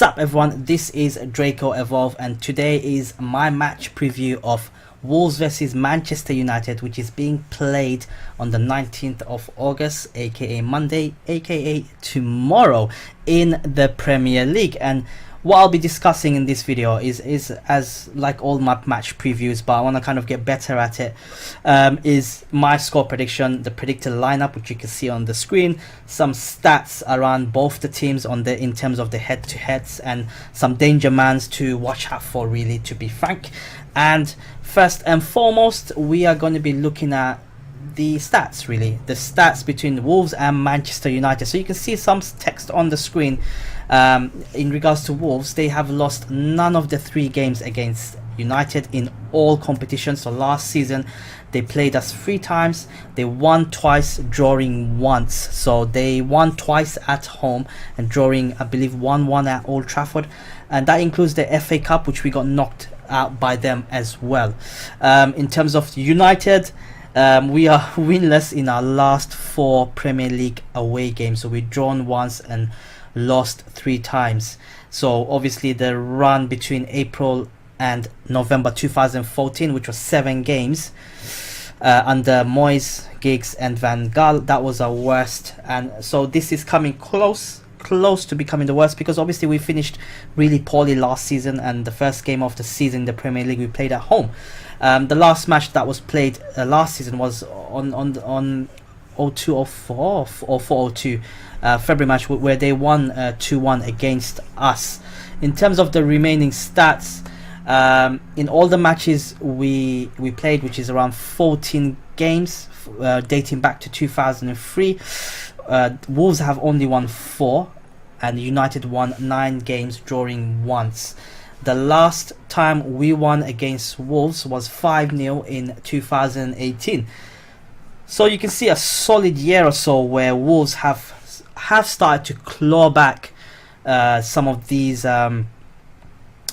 Sup everyone, this is Draco Evolve and today is my match preview of Wolves versus Manchester United, which is being played on the 19th of August, aka Monday, aka tomorrow, in the Premier League. And what I'll be discussing in this video is as like all my match previews, but I want to kind of get better at it, is my score prediction, the predicted lineup, which you can see on the screen, some stats around both the teams on the in terms of the head-to-heads, and some danger mans to watch out for, really, to be frank. And first and foremost, we are going to be looking at the stats, really, the stats between Wolves and Manchester United. So you can see some text on the screen. In regards to Wolves, they have lost none of the 3 games against United in all competitions. So last season they played us 3 times, they won twice, drawing once. So they won twice at home and drawing, I believe, 1-1 at Old Trafford, and that includes the FA Cup, which we got knocked out by them as well. In terms of United, we are winless in our last 4 Premier League away games. So we've drawn once and lost 3 times. So obviously the run between April and November 2014, which was 7 games under Moyes, Giggs and Van Gaal, that was our worst. And so this is coming close to becoming the worst, because obviously we finished really poorly last season, and the first game of the season in the Premier League we played at home. The last match that was played last season was on 02/04 February match, where they won 2-1 against us. In terms of the remaining stats, in all the matches we played, which is around 14 games dating back to 2003, Wolves have only won 4 and United won 9 games, drawing once. The last time we won against Wolves was 5-0 in 2018. So you can see a solid year or so where Wolves have started to claw back some of these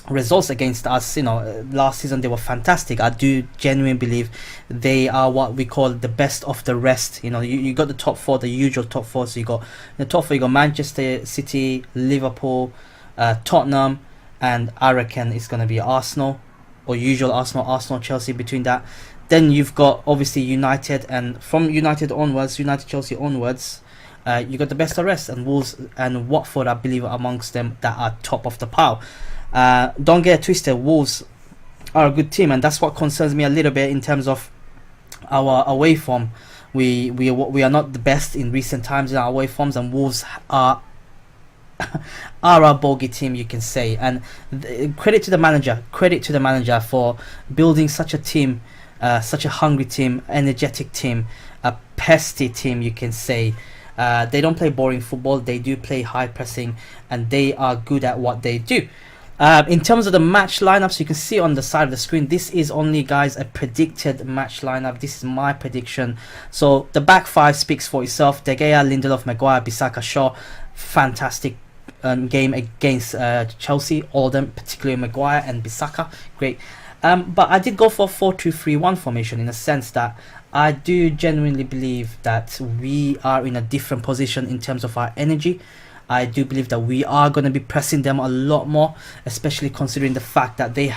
results against us. You know, last season they were fantastic. I do genuinely believe they are what we call the best of the rest. You know, you got the top 4, the usual top 4. So you got the top 4, you got Manchester City, Liverpool, Tottenham, and I reckon it's going to be Arsenal, or usual Arsenal, Chelsea between that. Then you've got obviously United, and from United Chelsea onwards, you got the best of the rest, and Wolves and Watford, I believe, are amongst them that are top of the pile. Don't get it twisted, Wolves are a good team, and that's what concerns me a little bit in terms of our away form. We are not the best in recent times in our away forms, and Wolves are a bogey team, you can say. And credit to the manager for building such a team, such a hungry team, energetic team, a pesty team, you can say. They don't play boring football, they do play high pressing, and they are good at what they do. In terms of the match lineups, you can see on the side of the screen, this is only, guys, a predicted match lineup. This is my prediction. So the back 5 speaks for itself. De Gea, Lindelof, Maguire, Bissaka, Shaw. Fantastic game against Chelsea, all of them, particularly Maguire and Bissaka, great. But I did go for a 4-2-3-1 formation, in a sense that I do genuinely believe that we are in a different position in terms of our energy. I do believe that we are going to be pressing them a lot more, especially considering the fact that they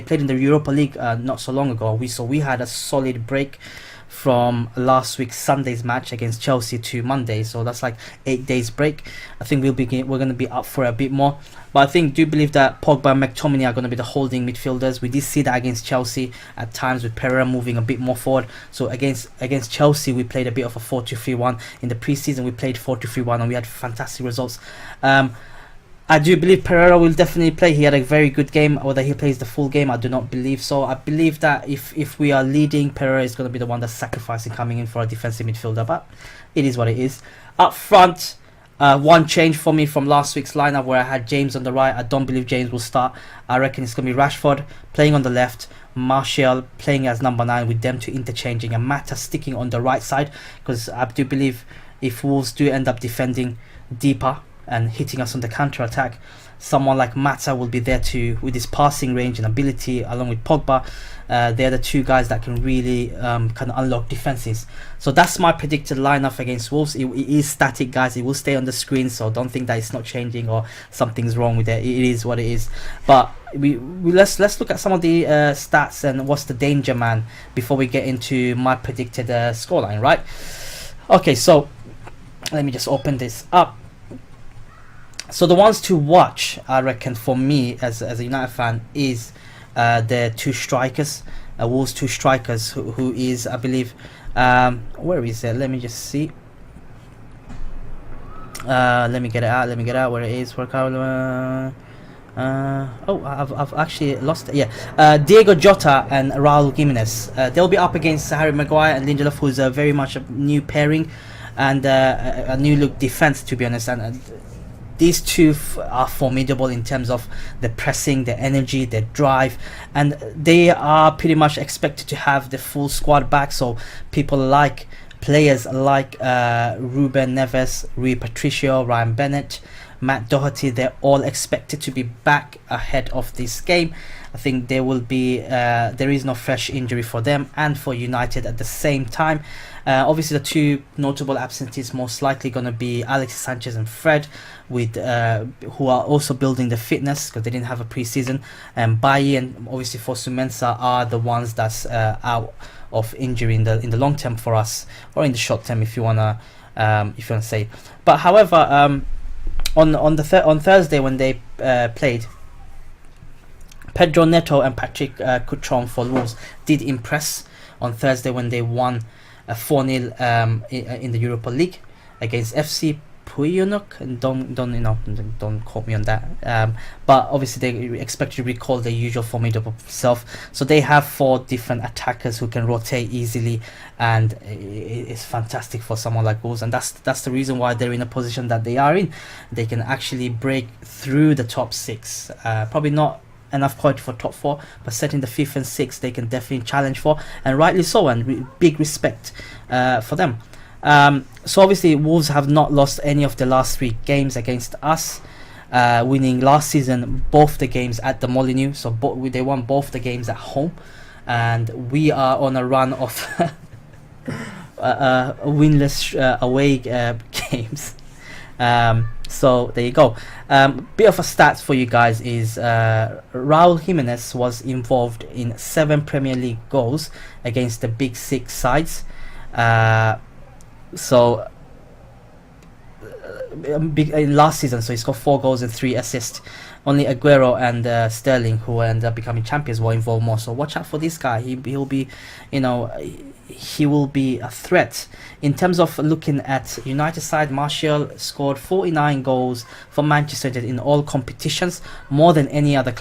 played in the Europa League not so long ago. We had a solid break from last week's Sunday's match against Chelsea to Monday, so that's like 8 days break. I think we're going to be up for a bit more, but I do believe that Pogba and McTominay are going to be the holding midfielders. We did see that against Chelsea at times, with Pereira moving a bit more forward. So against Chelsea we played a bit of a 4-2-3-1. In the preseason we played 4-2-3-1 and we had fantastic results. I do believe Pereira will definitely play. He had a very good game. Whether he plays the full game, I do not believe so. I believe that if we are leading, Pereira is going to be the one that's sacrificing, coming in for a defensive midfielder, but it is what it is. Up front, one change for me from last week's lineup, where I had James on the right. I don't believe James will start. I reckon it's going to be Rashford playing on the left, Martial playing as number 9, with them two interchanging, and Mata sticking on the right side, because I do believe if Wolves do end up defending deeper and hitting us on the counter attack. Someone like Mata will be there too, with his passing range and ability, along with Pogba. They're the two guys that can really kind of unlock defenses. So that's my predicted lineup against Wolves. It is static, guys. It will stay on the screen, so don't think that it's not changing or something's wrong with it. It is what it is. But let's look at some of the stats and what's the danger man before we get into my predicted scoreline, right? Okay, so let me just open this up. So the ones to watch, I reckon, for me as a United fan is the two strikers, Wolves two strikers, who is, I believe, where is it? Let me just see. Let me get it out. Where it is? I've actually lost it. Yeah, Diego Jota and Raul Jimenez. They'll be up against Harry Maguire and Lindelof, who's very much a new pairing and a new look defense, to be honest. And these two are formidable in terms of the pressing, the energy, the drive, and they are pretty much expected to have the full squad back. So players like Ruben Neves, Rui Patricio, Ryan Bennett, Matt Doherty, they're all expected to be back ahead of this game. I think there will be there is no fresh injury for them and for United at the same time. Obviously, the two notable absentees most likely going to be Alexis Sanchez and Fred, with who are also building the fitness because they didn't have a pre-season. And Bailly and obviously Fosu Mensah are the ones that's out of injury in the long term for us, or in the short term if you wanna say. But however, on Thursday when they played, Pedro Neto and Patrick Cutrone for Wolves did impress on Thursday when they won 4-0 in the Europa League against FC Puyonok. And don't quote me on that. But obviously they expect to recall their usual formidable self. So they have 4 different attackers who can rotate easily, and it's fantastic for someone like Wolves. And that's the reason why they're in a position that they are in. They can actually break through the top 6. Probably not enough quality for top 4, but setting the 5th and 6th they can definitely challenge for, and rightly so, and big respect for them. So obviously Wolves have not lost any of the last 3 games against us, winning last season both the games at the Molineux. So they won both the games at home, and we are on a run of winless away games. So there you go. Bit of a stats for you guys is Raul Jimenez was involved in 7 Premier League goals against the big 6 sides. In last season, so he scored 4 goals and 3 assists. Only Aguero and Sterling, who ended up becoming champions, were involved more. So watch out for this guy. He'll be, he will be a threat. In terms of looking at United side, Martial scored 49 goals for Manchester United in all competitions, more than any other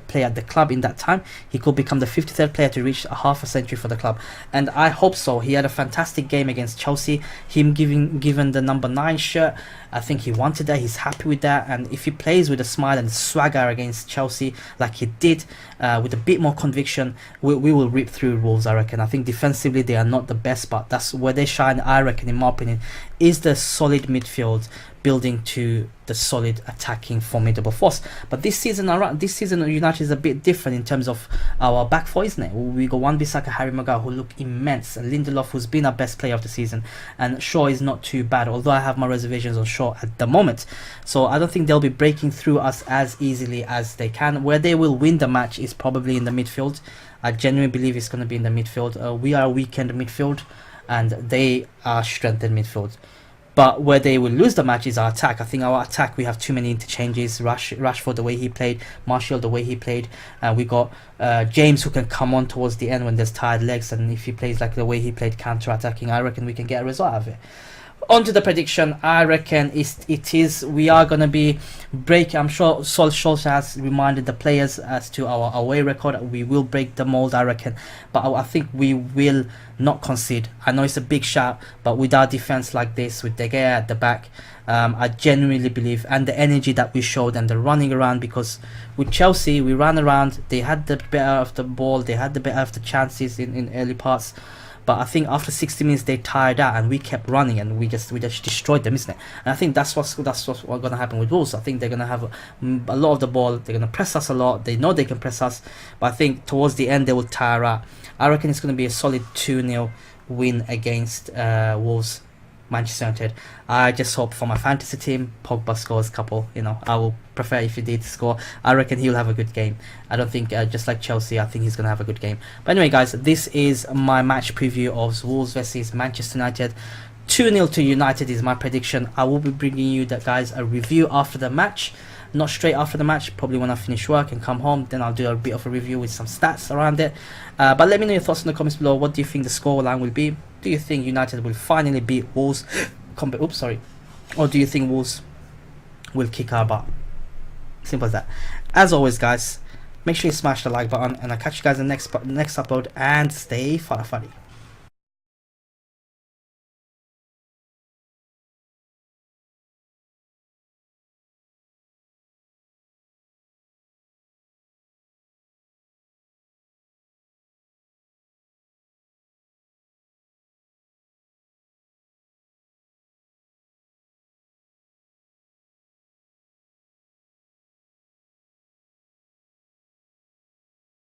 player at the club in that time. He could become the 53rd player to reach a half a century for the club, and I hope so. He had a fantastic game against Chelsea. Him given the number 9 shirt, I think he wanted that. He's happy with that, and if he plays with a smile and swagger against Chelsea like he did, with a bit more conviction, we will rip through Wolves, I reckon. I think defensively they are not the best, but that's where they shine, I reckon, in my opinion, is the solid midfield building to the solid attacking formidable force. But this season United is a bit different in terms of our back four, isn't it? We got Wan-Bissaka, Harry Maguire, who look immense, and Lindelof, who's been our best player of the season, and Shaw is not too bad, although I have my reservations on Shaw at the moment. So I don't think they'll be breaking through us as easily as they can. Where they will win the match is probably in the midfield. I genuinely believe it's going to be in the midfield. We are a weakened midfield, and they are strengthened midfield. But where they will lose the match is our attack. I think our attack, we have too many interchanges. Rashford, the way he played, Martial, the way he played. We got James, who can come on towards the end when there's tired legs, and if he plays like the way he played, counter-attacking, I reckon we can get a result out of it. On to the prediction. I reckon we are going to be break. I'm sure Solskjaer has reminded the players as to our away record. We will break the mold, I reckon, but I think we will not concede. I know it's a big shout, but with our defense like this, with De Gea at the back, I genuinely believe, and the energy that we showed and the running around, because with Chelsea we ran around, they had the better of the ball, they had the better of the chances in early parts, but I think after 60 minutes they tired out, and we kept running, and we just destroyed them, isn't it? And I think that's what's gonna happen with Wolves. I think they're gonna have a lot of the ball. They're gonna press us a lot. They know they can press us, but I think towards the end they will tire out. I reckon it's gonna be a solid 2-0 win against Wolves. Manchester United. I just hope for my fantasy team Pogba scores a couple. You know, I will prefer if he did score. I reckon he'll have a good game. I don't think just like Chelsea, I think he's gonna have a good game. But anyway, guys, this is my match preview of Wolves versus Manchester United. 2-0 to United is my prediction. I will be bringing you that, guys, a review after the match. Not straight after the match, probably when I finish work and come home, then I'll do a bit of a review with some stats around it. But let me know your thoughts in the comments below. What do you think the scoreline will be? Do you think United will finally beat Wolves? Or do you think Wolves will kick our butt? Simple as that. As always, guys, make sure you smash the like button, and I'll catch you guys in the next upload, and stay fuddy.